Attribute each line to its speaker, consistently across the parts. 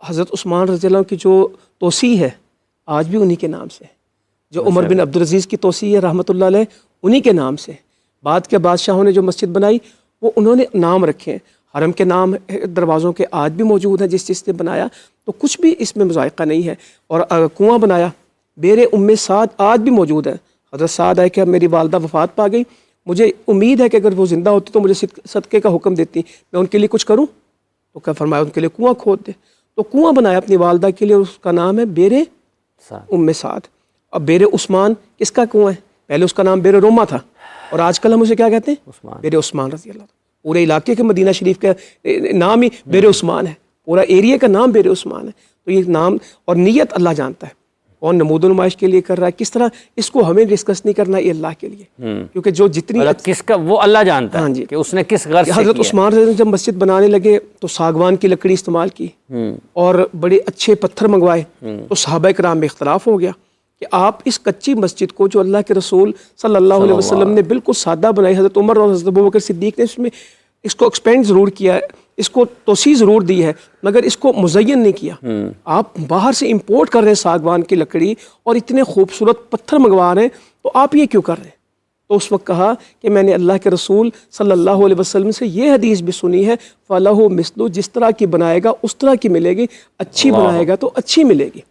Speaker 1: حضرت عثمان رضی اللہ عنہ کی جو توسیع ہے آج بھی انہی کے نام سے، جو عمر بن عبدالعزیز کی توسیع ہے رحمۃ اللہ علیہ انہی کے نام سے، بعد کے بادشاہوں نے جو مسجد بنائی وہ انہوں نے نام رکھے ہیں، حرم کے نام دروازوں کے آج بھی موجود ہیں جس نے بنایا، تو کچھ بھی اس میں مذائقہ نہیں ہے۔ اور کنواں بنایا، بیر ام سعد آج بھی موجود ہے۔ حضرت سعد ہے کہ میری والدہ وفات پا گئی، مجھے امید ہے کہ اگر وہ زندہ ہوتی تو مجھے صدقے کا حکم دیتی، میں ان کے لیے کچھ کروں، تو کیا فرمایا ان کے لیے کنواں کھود دے، تو کنواں بنایا اپنی والدہ کے لیے، اس کا نام ہے بیر ام سعد۔ اب بیر عثمان کس کا کنواں ہے؟ پہلے اس کا نام بیر روما تھا، اور آج کل ہم اسے کیا کہتے ہیں؟ بیر عثمان رضی اللہ عنہ۔ پورے علاقے کے مدینہ شریف کا نام ہی بیر عثمان ہے، پورا ایریا کا نام بیر عثمان ہے۔ تو یہ نام اور نیت اللہ جانتا ہے، کون نمود و نمائش کے لیے کر رہا ہے، کس طرح اس کو ہمیں ڈسکس نہیں کرنا، یہ اللہ کے لیے، کیونکہ جو جتنی
Speaker 2: کس کا وہ اللہ جانتا ہے کہ اس نے کس غرض سے
Speaker 1: حضرت عثمان رضی اللہ عنہ جب مسجد بنانے لگے تو ساگوان کی لکڑی استعمال کی اور بڑے اچھے پتھر منگوائے، تو صحابہ کرام میں اختلاف ہو گیا کہ آپ اس کچی مسجد کو جو اللہ کے رسول صلی اللہ علیہ وسلم نے بالکل سادہ بنائی، حضرت عمر اور حضرت ابوبکر صدیق نے اس کو ایکسپینڈ ضرور کیا ہے، اس کو توسیع ضرور دی ہے، مگر اس کو مزین نہیں کیا۔ آپ باہر سے امپورٹ کر رہے ہیں ساگوان کی لکڑی اور اتنے خوبصورت پتھر منگوا رہے ہیں، تو آپ یہ کیوں کر رہے ہیں؟ تو اس وقت کہا کہ میں نے اللہ کے رسول صلی اللہ علیہ وسلم سے یہ حدیث بھی سنی ہے، فَلَهُ مِثْلُ، جس طرح کی بنائے گا اس طرح کی ملے گی، اچھی بنائے گا تو اچھی ملے گی۔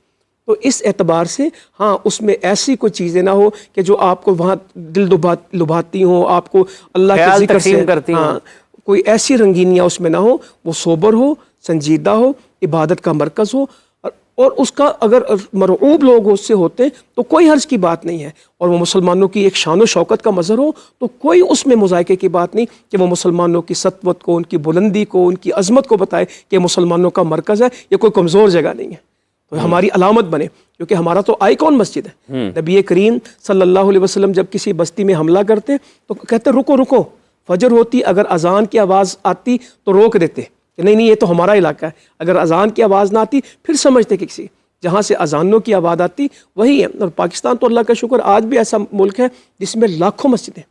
Speaker 1: تو اس اعتبار سے ہاں اس میں ایسی کوئی چیزیں نہ ہو کہ جو آپ کو وہاں دل لبھاتی ہوں، آپ کو اللہ کے ذکر سے
Speaker 2: کرتی ہوں،
Speaker 1: کوئی ایسی رنگینیاں اس میں نہ ہو، وہ سوبر ہو، سنجیدہ ہو، عبادت کا مرکز ہو، اور اس کا اگر مرعوب لوگ اس سے ہوتے تو کوئی حرج کی بات نہیں ہے، اور وہ مسلمانوں کی ایک شان و شوکت کا مظہر ہو تو کوئی اس میں مذائقے کی بات نہیں کہ وہ مسلمانوں کی سطوت کو، ان کی بلندی کو، ان کی عظمت کو بتائے کہ مسلمانوں کا مرکز ہے، یہ کوئی کمزور جگہ نہیں ہے، تو ہماری علامت بنے، کیونکہ ہمارا تو آئیکن مسجد ہے۔ نبی کریم صلی اللہ علیہ وسلم جب کسی بستی میں حملہ کرتے تو کہتے رکو رکو، فجر ہوتی، اگر اذان کی آواز آتی تو روک دیتے کہ نہیں یہ تو ہمارا علاقہ ہے، اگر اذان کی آواز نہ آتی پھر سمجھتے کہ کسی جہاں سے اذانوں کی آواز آتی وہی ہے۔ اور پاکستان تو اللہ کا شکر آج بھی ایسا ملک ہے جس میں لاکھوں مسجدیں،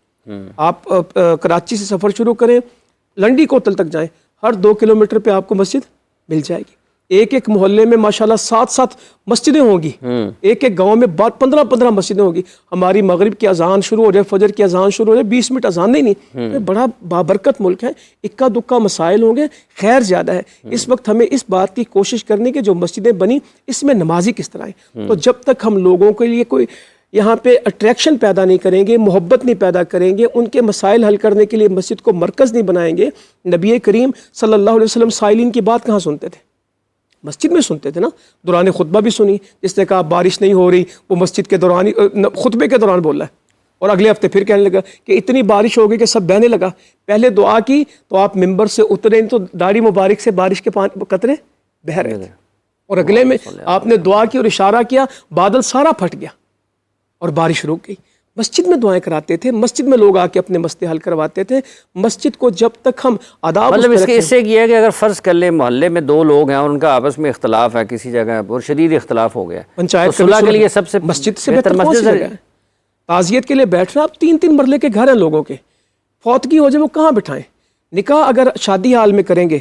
Speaker 1: آپ کراچی سے سفر شروع کریں، لنڈی کوتل تک جائیں، ہر 2 کلومیٹر پہ آپ کو مسجد مل جائے گی، ایک ایک محلے میں ماشاءاللہ 7 مسجدیں ہوں گی، ایک ایک گاؤں میں 15 مسجدیں ہوں گی۔ ہماری مغرب کی اذان شروع ہو جائے، فجر کی اذان شروع ہو جائے، 20 منٹ اذان نہیں، بڑا بابرکت ملک ہے، اکا دکا مسائل ہوں گے، خیر زیادہ ہے۔ اس وقت ہمیں اس بات کی کوشش کرنی کہ جو مسجدیں بنی اس میں نمازی کس طرح ہیں، تو جب تک ہم لوگوں کے لیے کوئی یہاں پہ اٹریکشن پیدا نہیں کریں گے، محبت نہیں پیدا کریں گے، ان کے مسائل حل کرنے کے لیے مسجد کو مرکز نہیں بنائیں گے۔ نبی کریم صلی اللہ علیہ وسلم سائلین کی بات کہاں سنتے تھے؟ مسجد میں سنتے تھے نا، دوران خطبہ بھی سنی، جس نے کہا بارش نہیں ہو رہی، وہ مسجد کے دوران خطبے کے دوران بول رہا ہے، اور اگلے ہفتے پھر کہنے لگا کہ اتنی بارش ہو گئی کہ سب بہنے لگا۔ پہلے دعا کی تو آپ ممبر سے اترے تو داڑھی مبارک سے بارش کے قطرے بہہ رہے تھے، اور اگلے میں آپ نے دعا کی اور اشارہ کیا، بادل سارا پھٹ گیا اور بارش رک گئی۔ مسجد میں دعائیں کراتے تھے، مسجد میں لوگ آ کے اپنے مسئلے حل کرواتے تھے۔ مسجد کو جب تک ہم آداب
Speaker 2: مطلب اس سے یہ ہے کہ اگر فرض کر لیں محلے میں 2 لوگ ہیں اور ان کا آپس میں اختلاف ہے، کسی جگہ اور شدید اختلاف ہو گیا،
Speaker 1: پنچایت
Speaker 2: صلح کے لیے سب سے
Speaker 1: مسجد سے بہتر کون سی جگہ ہے؟ تعزیت کے لیے بیٹھنا، اب 3 مرلے کے گھر ہیں لوگوں کے، فوتگی ہو جائے وہ کہاں بٹھائیں؟ نکاح اگر شادی حال میں کریں گے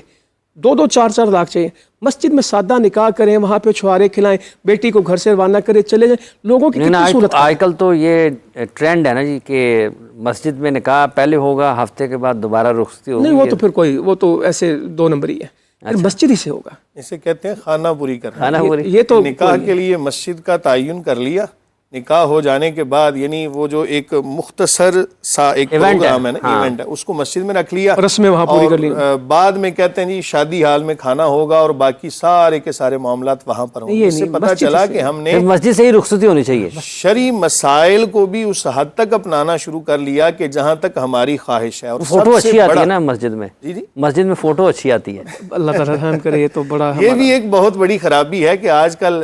Speaker 1: 2 4 لاکھ چاہیے، مسجد میں سادہ نکاح کریں، وہاں پہ چھوارے کھلائیں، بیٹی کو گھر سے روانہ کرے چلے جائیں، لوگوں کی کتنی صورت۔
Speaker 2: آج کل تو یہ ٹرینڈ ہے نا جی کہ مسجد میں نکاح پہلے ہوگا، ہفتے کے بعد دوبارہ رخصتی ہوگی۔
Speaker 1: نہیں وہ تو پھر کوئی، وہ تو ایسے 2 نمبری ہے، مسجد ہی سے ہوگا،
Speaker 3: اسے کہتے ہیں خانہ پوری کرنا۔
Speaker 1: یہ تو
Speaker 3: نکاح کے لیے مسجد کا تعین کر لیا، نکاح ہو جانے کے بعد یعنی وہ جو ایک مختصر سا ایک پروگرام ہے نا، ایونٹ ہے، اس کو مسجد میں رکھ لیا،
Speaker 1: رسمیں وہاں پوری کر لی،
Speaker 3: بعد میں کہتے ہیں جی شادی حال میں کھانا ہوگا اور باقی سارے کے سارے معاملات وہاں پر ہوں گے۔ اس سے پتہ چلا کہ ہم نے
Speaker 2: مسجد سے ہی رخصتی ہونی چاہیے،
Speaker 3: شرعی مسائل کو بھی اس حد تک اپنانا شروع کر لیا کہ جہاں تک ہماری خواہش ہے۔ اور
Speaker 2: فوٹو اچھی آتی ہے نا مسجد میں،
Speaker 3: جی
Speaker 2: مسجد میں فوٹو اچھی آتی ہے،
Speaker 1: اللہ تعالیٰ رحم کرے۔ یہ تو بڑا
Speaker 3: یہ بھی ایک بہت بڑی خرابی ہے کہ آج کل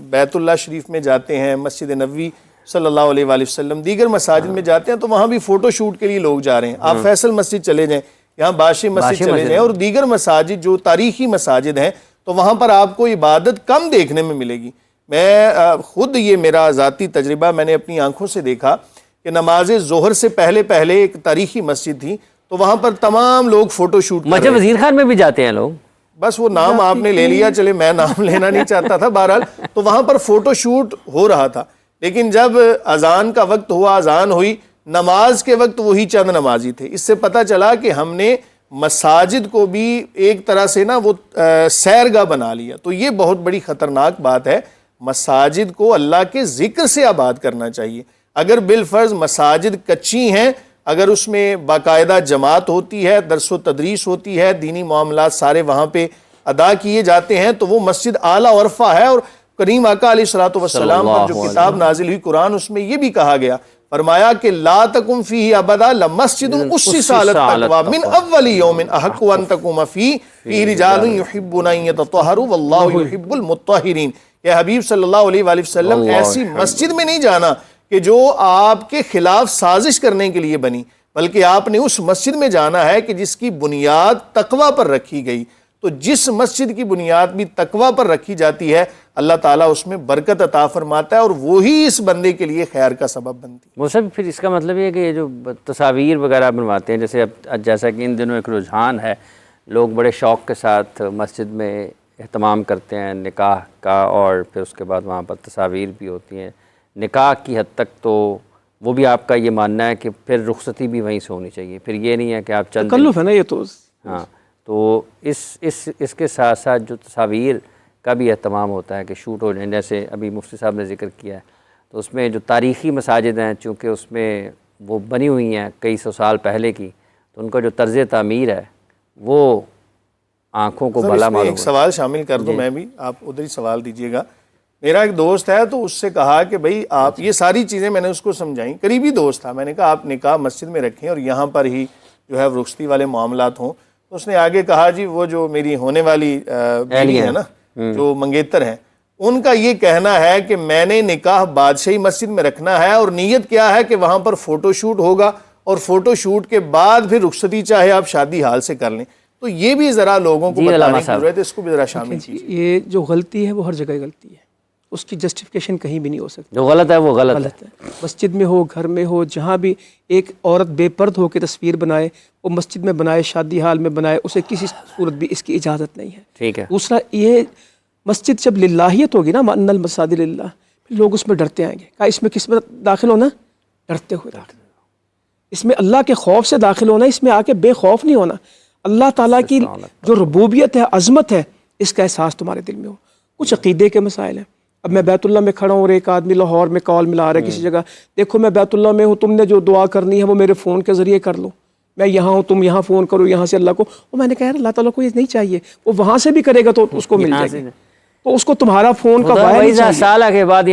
Speaker 3: بیت اللہ شریف میں جاتے ہیں، مسجد نبوی صلی اللہ علیہ وآلہ وسلم، دیگر مساجد میں جاتے ہیں تو وہاں بھی فوٹو شوٹ کے لیے لوگ جا رہے ہیں۔ آپ فیصل مسجد چلے جائیں، یہاں باشی مسجد چلے جائیں، اور دیگر مساجد جو تاریخی مساجد ہیں تو وہاں پر آپ کو عبادت کم دیکھنے میں ملے گی۔ میں خود یہ میرا ذاتی تجربہ، میں نے اپنی آنکھوں سے دیکھا کہ نماز ظہر سے پہلے ایک تاریخی مسجد تھی تو وہاں پر تمام لوگ فوٹو شوٹ کر رہے ہیں۔
Speaker 2: وزیر خان میں بھی جاتے ہیں لوگ،
Speaker 3: بس وہ نام آپ نے لے لیا, چلے میں نام لینا نہیں چاہتا تھا, بہرحال تو وہاں پر فوٹو شوٹ ہو رہا تھا. لیکن جب اذان کا وقت ہوا, اذان ہوئی, نماز کے وقت وہی چند نمازی تھے. اس سے پتہ چلا کہ ہم نے مساجد کو بھی ایک طرح سے نا وہ سیرگاہ بنا لیا. تو یہ بہت بڑی خطرناک بات ہے. مساجد کو اللہ کے ذکر سے آباد کرنا چاہیے. اگر بالفرض مساجد کچی ہیں, اگر اس میں باقاعدہ جماعت ہوتی ہے, درس و تدریس ہوتی ہے, دینی معاملات سارے وہاں پہ ادا کیے جاتے ہیں, تو وہ مسجد اعلیٰ عرفہ ہے. اور کریم آقا علیہ الصلوۃ والسلام پر جو کتاب نازل ہوئی قرآن, اس میں یہ بھی کہا گیا, فرمایا کہ لا تقم فیہ ابدا لمسجد اسس علی التقوی من اول یوم احق ان تقوم فیہ رجال یحبون ان یتطہروا واللہ یحب المطہرین. کہ حبیب صلی اللہ علیہ وآلہ وسلم ایسی مسجد میں نہیں جانا کہ جو آپ کے خلاف سازش کرنے کے لیے بنی, بلکہ آپ نے اس مسجد میں جانا ہے کہ جس کی بنیاد تقوی پر رکھی گئی. تو جس مسجد کی بنیاد بھی تقوی پر رکھی جاتی ہے, اللہ تعالیٰ اس میں برکت عطا فرماتا ہے, اور وہی اس بندے کے لیے خیر کا سبب بنتی ہے.
Speaker 2: وہ سب پھر اس کا مطلب یہ ہے کہ یہ جو تصاویر وغیرہ بنواتے ہیں, جیسے اب جیسا کہ ان دنوں ایک رجحان ہے, لوگ بڑے شوق کے ساتھ مسجد میں اہتمام کرتے ہیں نکاح کا, اور پھر اس کے بعد وہاں پر تصاویر بھی ہوتی ہیں. نکاح کی حد تک تو وہ بھی آپ کا یہ ماننا ہے کہ پھر رخصتی بھی وہیں سے ہونی چاہیے, پھر یہ نہیں ہے کہ آپ چند
Speaker 1: تکلف ہے نا یہ تو.
Speaker 2: ہاں, تو اس کے ساتھ ساتھ جو تصاویر کا بھی اہتمام ہوتا ہے کہ شوٹ ہو جائیں, جیسے ابھی مفتی صاحب نے ذکر کیا ہے, تو اس میں جو تاریخی مساجد ہیں, چونکہ اس میں وہ بنی ہوئی ہیں کئی سو سال پہلے کی, تو ان کا جو طرز تعمیر ہے وہ آنکھوں کو بھلا معلوم.
Speaker 3: ایک سوال شامل کر دوں میں بھی, آپ ادھر ہی سوال دیجئے گا. میرا ایک دوست ہے, تو اس سے کہا کہ بھئی آپ یہ ساری چیزیں میں نے اس کو سمجھائیں, قریبی دوست تھا, میں نے کہا آپ نکاح مسجد میں رکھیں اور یہاں پر ہی جو ہے رخصتی والے معاملات ہوں. تو اس نے آگے کہا جی وہ جو میری ہونے والی بیوی ہے نا, جو منگیتر ہیں, ان کا یہ کہنا ہے کہ میں نے نکاح بادشاہی مسجد میں رکھنا ہے, اور نیت کیا ہے کہ وہاں پر فوٹو شوٹ ہوگا, اور فوٹو شوٹ کے بعد پھر رخصتی چاہے آپ شادی حال سے کر لیں. تو یہ بھی ذرا لوگوں کو بتانے کی ضرورت ہے, اس کو بھی ذرا شامل کیجیے.
Speaker 1: یہ جو غلطی ہے وہ ہر جگہ غلطی ہے, اس کی جسٹیفیکیشن کہیں بھی نہیں ہو سکتی.
Speaker 2: جو غلط ہے وہ غلط ہے.
Speaker 1: مسجد میں ہو, گھر میں ہو, جہاں بھی ایک عورت بے پرد ہو کے تصویر بنائے, وہ مسجد میں بنائے, شادی حال میں بنائے, اسے کسی صورت بھی اس کی اجازت نہیں ہے.
Speaker 2: ٹھیک ہے.
Speaker 1: دوسرا یہ مسجد جب للہیت ہوگی نا, ان المساجد للہ, پھر لوگ اس میں ڈرتے آئیں گے. کہا اس میں کس میں داخل ہونا, ڈرتے ہوئے داخل ہونا, اس میں اللہ کے خوف سے داخل ہونا, اس میں آ کے بے خوف نہیں ہونا. اللہ تعالیٰ کی جو ربوبیت ہے, عظمت ہے, اس کا احساس تمہارے دل میں ہو. کچھ عقیدے کے مسائل ہیں. اب میں بیت اللہ میں کھڑا ہوں اور ایک آدمی لاہور میں کال ملا رہا ہے کسی جگہ, دیکھو میں بیت اللہ میں ہوں, تم نے جو دعا کرنی ہے وہ میرے فون کے ذریعے کر لو, میں یہاں ہوں, تم یہاں فون کرو یہاں سے اللہ کو. اور میں نے کہا اللہ تعالیٰ کو یہ نہیں چاہیے, وہ وہاں سے بھی کرے گا تو اس کو مل جائے گا, تو اس کو تمہارا فون کا وائر
Speaker 2: سالہ کے بعد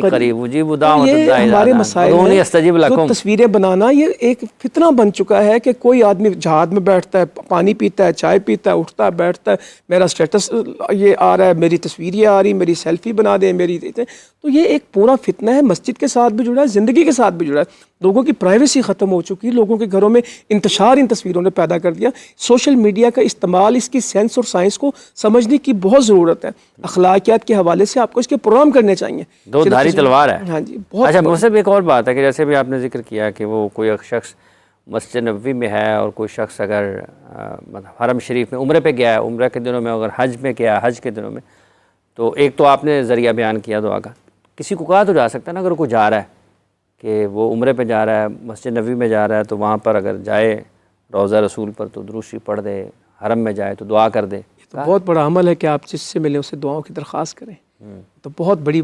Speaker 2: قریب اجیب دعوت
Speaker 1: یہ ہمارے مسائل ہیں. جو تصویریں بنانا یہ ایک فتنہ بن چکا ہے کہ کوئی آدمی جہاد میں بیٹھتا ہے, پانی پیتا ہے, چائے پیتا ہے, اٹھتا ہے, بیٹھتا ہے, میرا سٹیٹس یہ آ رہا ہے, میری تصویر یہ آ رہی, میری سیلفی بنا دیں میری. تو یہ ایک پورا فتنہ ہے, مسجد کے ساتھ بھی جڑا ہے, زندگی کے ساتھ بھی جڑا ہے. لوگوں کی پرائیویسی ختم ہو چکی ہے, لوگوں کے گھروں میں انتشار ان تصویروں نے پیدا کر دیا. سوشل میڈیا کا استعمال, اس کی سینس اور سائنس کو سمجھنے کی بہت ضرورت ہے. اخلاقیات کے حوالے سے آپ کو اس کے پروگرام کرنے چاہیے.
Speaker 2: دو دھاری تلوار ہے.
Speaker 1: ہاں جی.
Speaker 2: اچھا مجھے ایک اور بات ہے کہ جیسے بھی آپ نے ذکر کیا کہ وہ کوئی ایک شخص مسجد نبوی میں ہے, اور کوئی شخص اگر حرم شریف میں عمرے پہ گیا ہے, عمرہ کے دنوں میں, اگر حج میں گیا ہے حج کے دنوں میں, تو ایک تو آپ نے ذریعہ بیان کیا دعا کا. کسی کو کہا تو جا سکتا ہے نا, اگر کوئی جا رہا ہے کہ وہ عمرے پہ جا رہا ہے, مسجد نبوی میں جا رہا ہے, تو وہاں پر اگر جائے روضہ رسول پر تو درود شریف پڑھ دے, حرم میں جائے تو دعا کر دے.
Speaker 1: تو بہت بڑا عمل ہے کہ آپ جس سے ملیں اسے دعاؤں کی درخواست کریں. تو بہت بڑی,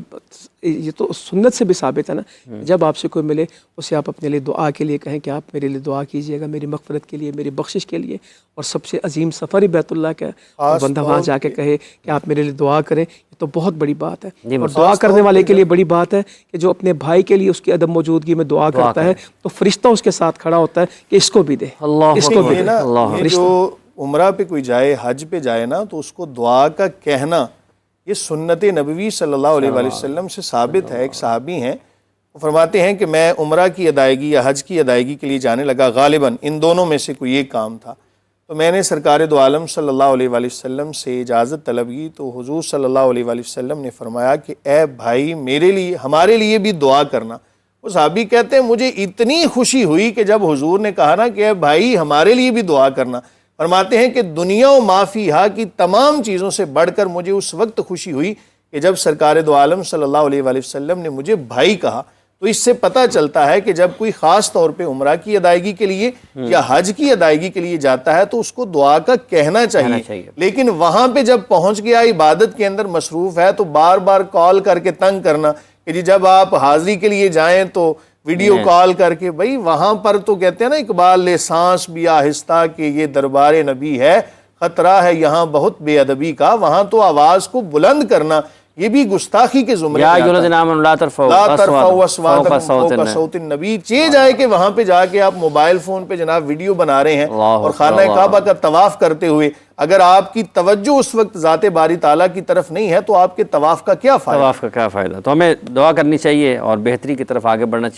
Speaker 1: یہ تو سنت سے بھی ثابت ہے نا, جب آپ سے کوئی ملے اسے آپ اپنے لیے دعا کے لیے کہیں کہ آپ میرے لیے دعا کیجئے گا, میری مغفرت کے لیے, میری بخشش کے لیے. اور سب سے عظیم سفر ہی بیت اللہ کا, اور بندہ وہاں جا کے کہے کہ آپ میرے لیے دعا کریں, یہ تو بہت بڑی بات ہے. اور دعا کرنے والے کے لیے بڑی بات ہے کہ جو اپنے بھائی کے لیے اس کی عدم موجودگی میں دعا کرتا ہے, تو فرشتہ اس کے ساتھ کھڑا ہوتا ہے کہ اس کو بھی دے, اس کو بھی دے.
Speaker 3: جو عمرہ پہ کوئی جائے, حج پہ جائے نا, تو اس کو دعا کا کہنا یہ سنت نبوی صلی اللہ علیہ وآلہ وسلم سے ثابت ہے. ایک صحابی ہیں, وہ فرماتے ہیں کہ میں عمرہ کی ادائیگی یا حج کی ادائیگی کے لیے جانے لگا, غالباً ان دونوں میں سے کوئی ایک کام تھا, تو میں نے سرکار دو عالم صلی اللہ علیہ وآلہ وسلم سے اجازت طلب کی. تو حضور صلی اللہ علیہ وآلہ وسلم نے فرمایا کہ اے بھائی میرے لیے, ہمارے لیے بھی دعا کرنا. وہ صحابی کہتے ہیں مجھے اتنی خوشی ہوئی کہ جب حضور نے کہا نا کہ اے بھائی ہمارے لیے بھی دعا کرنا, فرماتے ہیں کہ دنیا و ما فیہا کی تمام چیزوں سے بڑھ کر مجھے اس وقت خوشی ہوئی کہ جب سرکار دو عالم صلی اللہ علیہ وآلہ وسلم نے مجھے بھائی کہا۔ تو اس سے پتہ چلتا ہے کہ جب کوئی خاص طور پہ عمرہ کی ادائیگی کے لیے یا حج کی ادائیگی کے لیے جاتا ہے تو اس کو دعا کا کہنا چاہیے، لیکن وہاں پہ جب پہنچ گیا عبادت کے اندر مصروف ہے تو بار بار کال کر کے تنگ کرنا کہ جی جب آپ حاضری کے لیے جائیں تو ویڈیو کال کر کے، بھئی وہاں پر تو کہتے ہیں نا اقبال لے سانس بھی آہستہ کہ یہ دربار نبی ہے، خطرہ ہے یہاں بہت بے ادبی کا۔ وہاں تو آواز کو بلند کرنا یہ بھی گستاخی کے زمرے میں آتا ہے۔
Speaker 2: لا ترفعوا
Speaker 3: اصواتکم فوق صوت النبی، چہ جائے کہ وہاں پہ جا کے آپ موبائل فون پہ جناب ویڈیو بنا رہے ہیں اور خانہ کعبہ کا طواف کرتے ہوئے اگر آپ کی توجہ اس وقت ذات باری تعالیٰ کی طرف نہیں ہے تو آپ کے طواف کا کیا فائدہ؟
Speaker 2: طواف کا کیا فائدہ؟ تو ہمیں دعا کرنی چاہیے اور بہتری کی طرف آگے بڑھنا چاہیے۔